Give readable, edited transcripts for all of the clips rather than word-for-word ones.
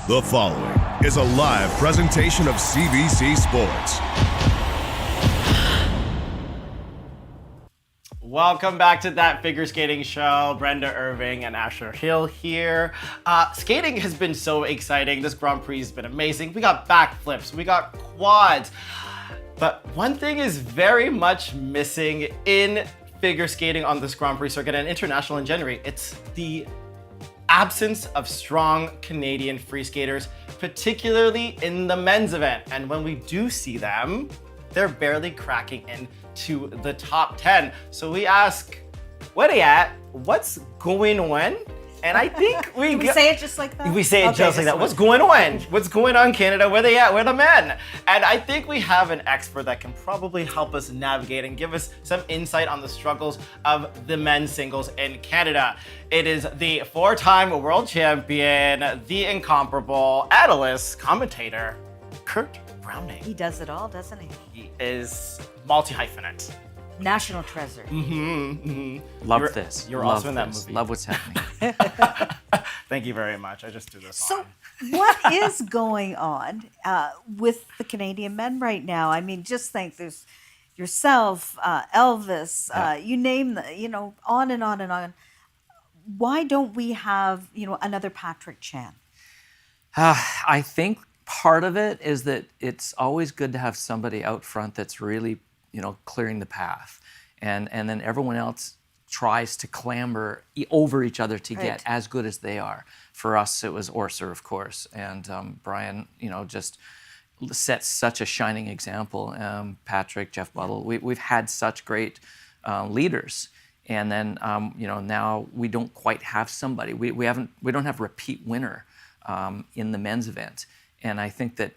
The following is a live presentation of CBC Sports. Welcome back to That Figure Skating Show. Brenda Irving and Asher Hill here. Skating has been so exciting. This Grand Prix has been amazing. We got backflips, we got quads. But one thing is very much missing in figure skating on this Grand Prix circuit and international in general. It's the absence of strong Canadian free skaters, particularly in the men's event. And when we do see them, they're barely cracking into the top 10. So we ask, where they at? What's going on? And I think we say it just like that? We say it just like that. What's going on? What's going on, Canada? Where they at? Where the men? And I think we have an expert that can probably help us navigate and give us some insight on the struggles of the men's singles in Canada. It is the four-time world champion, the incomparable analyst, commentator, Kurt Browning. He does it all, doesn't he? He is multi-hyphenate. National treasure. Love this. You're Love also in that this. movie. Love what's happening. Thank you very much. I just do this So, on. what is going on with the Canadian men right now? I mean, just think there's yourself, Elvis, you name the, on and on and on. Why don't we have, another Patrick Chan? I think part of it is that it's always good to have somebody out front that's really, clearing the path. And then everyone else tries to clamber over each other to get as good as they are. For us, it was Orser, of course. And Brian, just sets such a shining example. Patrick, Jeff Buttle, we've had such great leaders. And then, now we don't quite have somebody. We don't have repeat winner in the men's event. And I think that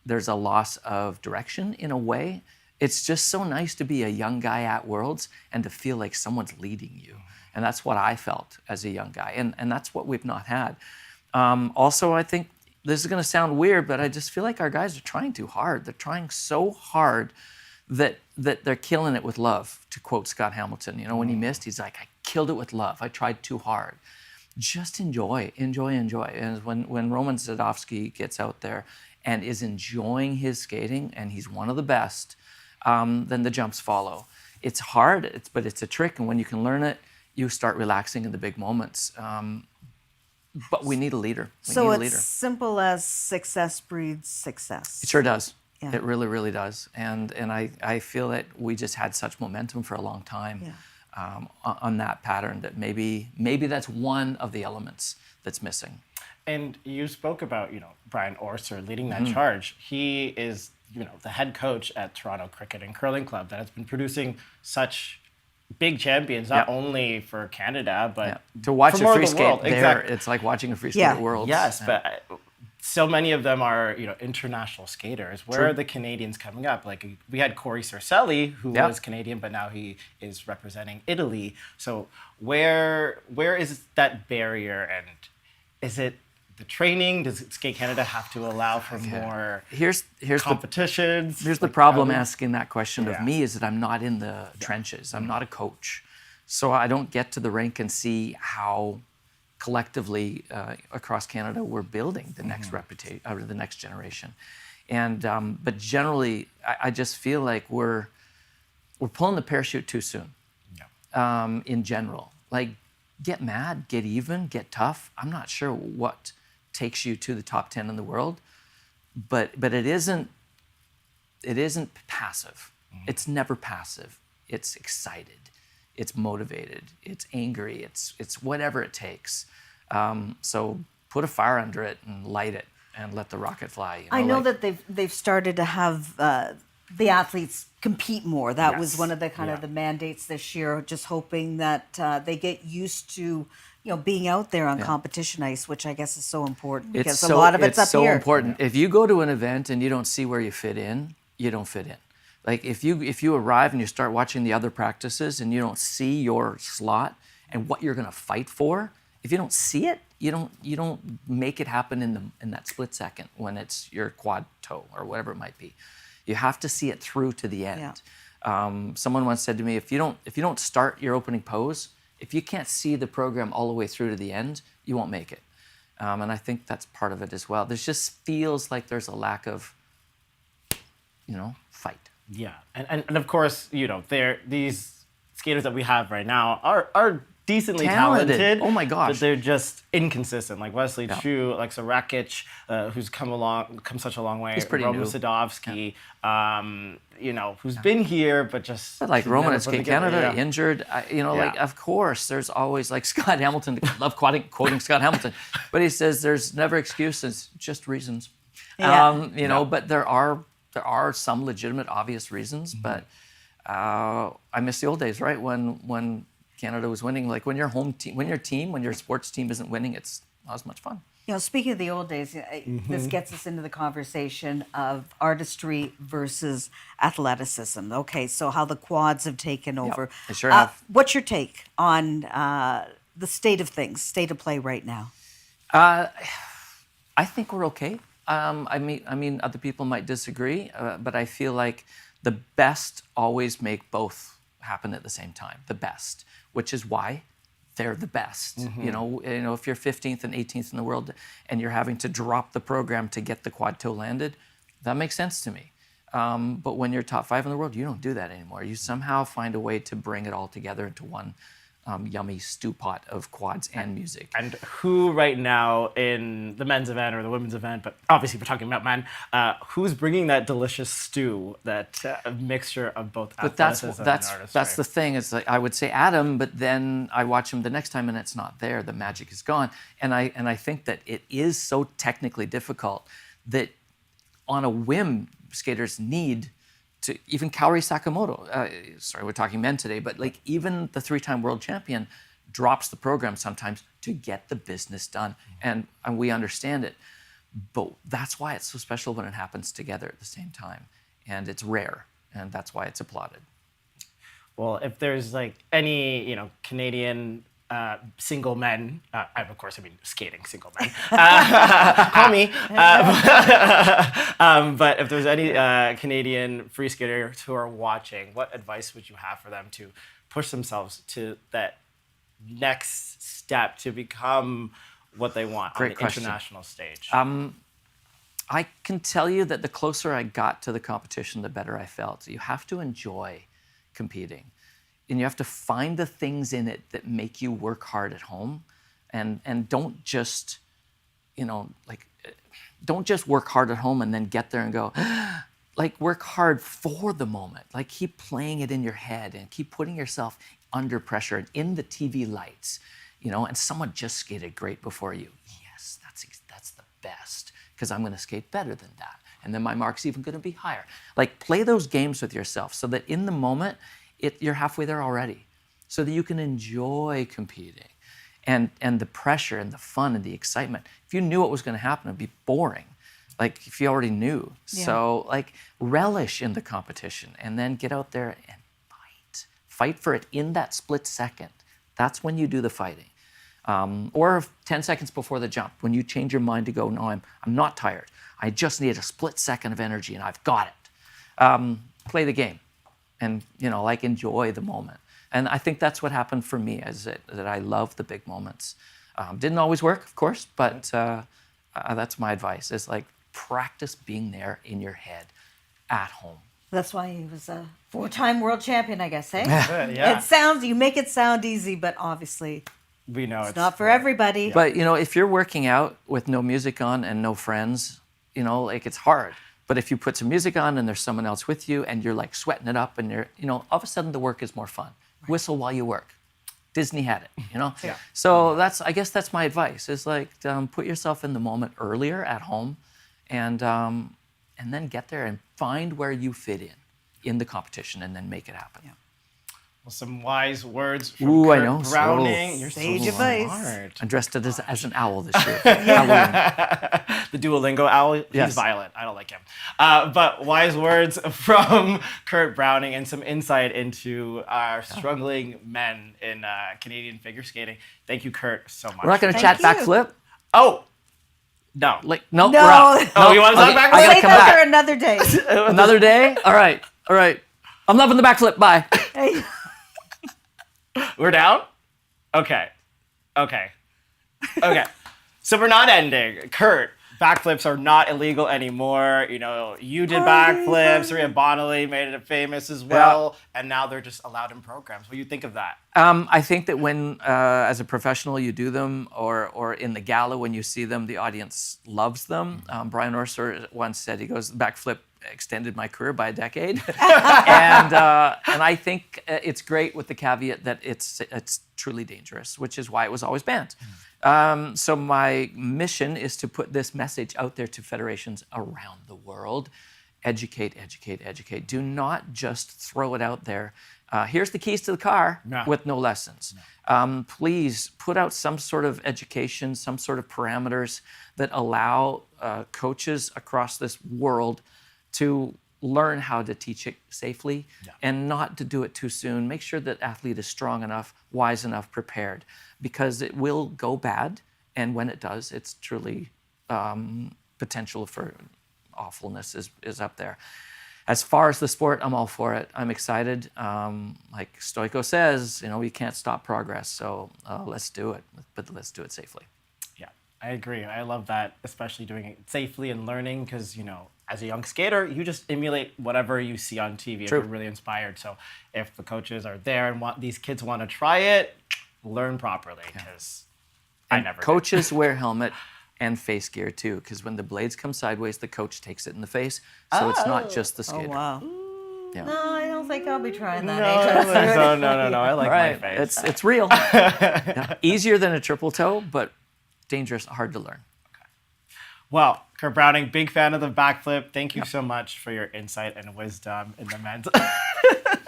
there's a loss of direction in a way. It's just so nice to be a young guy at Worlds and to feel like someone's leading you. And that's what I felt as a young guy. And that's what we've not had. Also, I think this is going to sound weird, but I just feel like our guys are trying too hard. They're trying so hard that they're killing it with love, to quote Scott Hamilton. When he missed, he's like, I killed it with love. I tried too hard. Just enjoy. And when Roman Zadovsky gets out there and is enjoying his skating, and he's one of the best, then the jumps follow. It's hard, but it's a trick, and when you can learn it, you start relaxing in the big moments. But we need a leader. It's simple as success breeds success. It sure does. Yeah. It really, really does. And I feel that we just had such momentum for a long time on that pattern that maybe that's one of the elements that's missing. And you spoke about, Brian Orser leading that charge. He is, the head coach at Toronto Cricket and Curling Club that has been producing such big champions, not only for Canada, but to watch for a free skate there, exactly. it's like watching a free skate at Worlds. Yes, but so many of them are, international skaters. Where are the Canadians coming up? Like we had Corey Cercelli, who was Canadian, but now he is representing Italy. So where is that barrier, and is it the training? Does Skate Canada have to allow for more here's competitions? Here's the problem asking that question of me is that I'm not in the trenches. I'm not a coach. So I don't get to the rink and see how collectively across Canada we're building the next reputation, or the next generation. And but generally, I just feel like we're pulling the parachute too soon. In general, like get mad, get even, get tough. I'm not sure what takes you to the top 10 in the world, but it isn't passive. It's never passive. It's excited. It's motivated. It's angry. It's whatever it takes. So put a fire under it and light it and let the rocket fly. I know that they've started to have the athletes compete more. That was one of the kind of the mandates this year. Just hoping that they get used to being out there on competition ice, which I guess is so important because a lot of it's up here. It's so important. If you go to an event and you don't see where you fit in, you don't fit in. Like if you arrive and you start watching the other practices and you don't see your slot and what you're going to fight for, if you don't see it, you don't make it happen in that split second when it's your quad toe or whatever it might be. You have to see it through to the end. Someone once said to me, if you don't start your opening pose, if you can't see the program all the way through to the end, you won't make it. And I think that's part of it as well. There just feels like there's a lack of, fight. Yeah, and of course, these skaters that we have right now are decently talented. Oh my gosh. But they're just inconsistent. Like Wesley Chu, Alexa Rakic, who's come such a long way. He's pretty Roman new. Sadovsky, who's been here, but just But like Roman at Skate Canada, yeah. injured. Like of course, there's always like Scott Hamilton. I love quoting Scott Hamilton, but he says there's never excuses, just reasons. Yeah. But there are some legitimate, obvious reasons. But I miss the old days, right? When Canada was winning, like when your sports team isn't winning, it's not as much fun. Speaking of the old days, this gets us into the conversation of artistry versus athleticism. Okay, so how the quads have taken over. They sure have. What's your take on the state of things, state of play right now? I think we're okay. I mean, other people might disagree, but I feel like the best always make both happen at the same time. The best, which is why they're the best. If you're 15th and 18th in the world and you're having to drop the program to get the quad toe landed, that makes sense to me. But when you're top 5 in the world, you don't do that anymore. You somehow find a way to bring it all together into one yummy stew pot of quads and music. And who right now in the men's event or the women's event, but obviously we're talking about men, who's bringing that delicious stew, that mixture of both athleticism and artistry? That's the thing. Is like I would say Adam, but then I watch him the next time and it's not there. The magic is gone. And I think that it is so technically difficult that on a whim, skaters need to, even Kaori Sakamoto, sorry, we're talking men today, but like even the 3-time world champion drops the program sometimes to get the business done. And we understand it. But that's why it's so special when it happens together at the same time. And it's rare. And that's why it's applauded. Well, if there's like any, Canadian single men, of course, I mean skating single men. Call me. But if there's any Canadian free skaters who are watching, what advice would you have for them to push themselves to that next step to become what they want on the international stage? I can tell you that the closer I got to the competition, the better I felt. You have to enjoy competing. And you have to find the things in it that make you work hard at home, and don't just, don't just work hard at home and then get there and go, like work hard for the moment. Like keep playing it in your head and keep putting yourself under pressure and in the TV lights, and someone just skated great before you. Yes, that's the best because I'm going to skate better than that. And then my mark's even going to be higher. Like play those games with yourself so that in the moment, you're halfway there already, so that you can enjoy competing, and the pressure and the fun and the excitement. If you knew what was going to happen, it'd be boring. Like if you already knew. Yeah. So like relish in the competition, and then get out there and fight for it in that split second. That's when you do the fighting, or 10 seconds before the jump, when you change your mind to go, no, I'm not tired. I just need a split second of energy, and I've got it. Play the game. And enjoy the moment. And I think that's what happened for me, is that I love the big moments. Didn't always work, of course, but that's my advice. Is like practice being there in your head, at home. That's why he was a 4-time world champion, I guess, eh? Yeah. You make it sound easy, but obviously we know it's not for everybody. Yeah. But if you're working out with no music on and no friends, it's hard. But if you put some music on and there's someone else with you and you're like sweating it up and you're, all of a sudden the work is more fun. Right. Whistle while you work. Disney had it, Yeah. So I guess that's my advice, is like put yourself in the moment earlier at home, and then get there and find where you fit in the competition, and then make it happen. Yeah. Well, some wise words from Kurt Browning. You're sage advice. Smart. I dressed it as an owl this year. Halloween. The Duolingo owl. Yes. He's violent. I don't like him. But wise words from Kurt Browning, and some insight into our struggling men in Canadian figure skating. Thank you, Kurt, so much. We're not going to chat backflip? Oh. No. No. We're out. Oh, you want to talk backflip? I gotta come back for another day. Another day? All right. I'm loving the backflip. Bye. Hey. We're down? Okay. So we're not ending. Kurt, backflips are not illegal anymore. You know, you did backflips. Rhea Bonnelly made it famous as well. And now they're just allowed in programs. What do you think of that? I think that when, as a professional, you do them, or in the gala when you see them, the audience loves them. Brian Orser once said, he goes, backflip extended my career by a decade. and I think it's great with the caveat that it's truly dangerous, which is why it was always banned. So my mission is to put this message out there to federations around the world. Educate, educate, educate. Do not just throw it out there. Here's the keys to the car with no lessons. Please put out some sort of education, some sort of parameters that allow coaches across this world to learn how to teach it safely and not to do it too soon. Make sure that athlete is strong enough, wise enough, prepared, because it will go bad. And when it does, it's truly potential for awfulness is up there. As far as the sport, I'm all for it. I'm excited. Like Stoico says, you know, we can't stop progress. So let's do it, but let's do it safely. Yeah, I agree. I love that, especially doing it safely and learning, because, you know, as a young skater, you just emulate whatever you see on TV if you're really inspired. So if the coaches are there and these kids want to try it, learn properly, because I never coaches wear helmet and face gear too, because when the blades come sideways, the coach takes it in the face. So it's not just the skater. Oh, wow. Yeah. No, I don't think I'll be trying that. No. I like my face. It's real. Easier than a triple toe, but dangerous, hard to learn. Well, Kurt Browning, big fan of the backflip. Thank you so much for your insight and wisdom in the men's.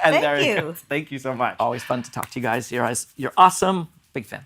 Thank you. Thank you so much. Always fun to talk to you guys. You're awesome. Big fan.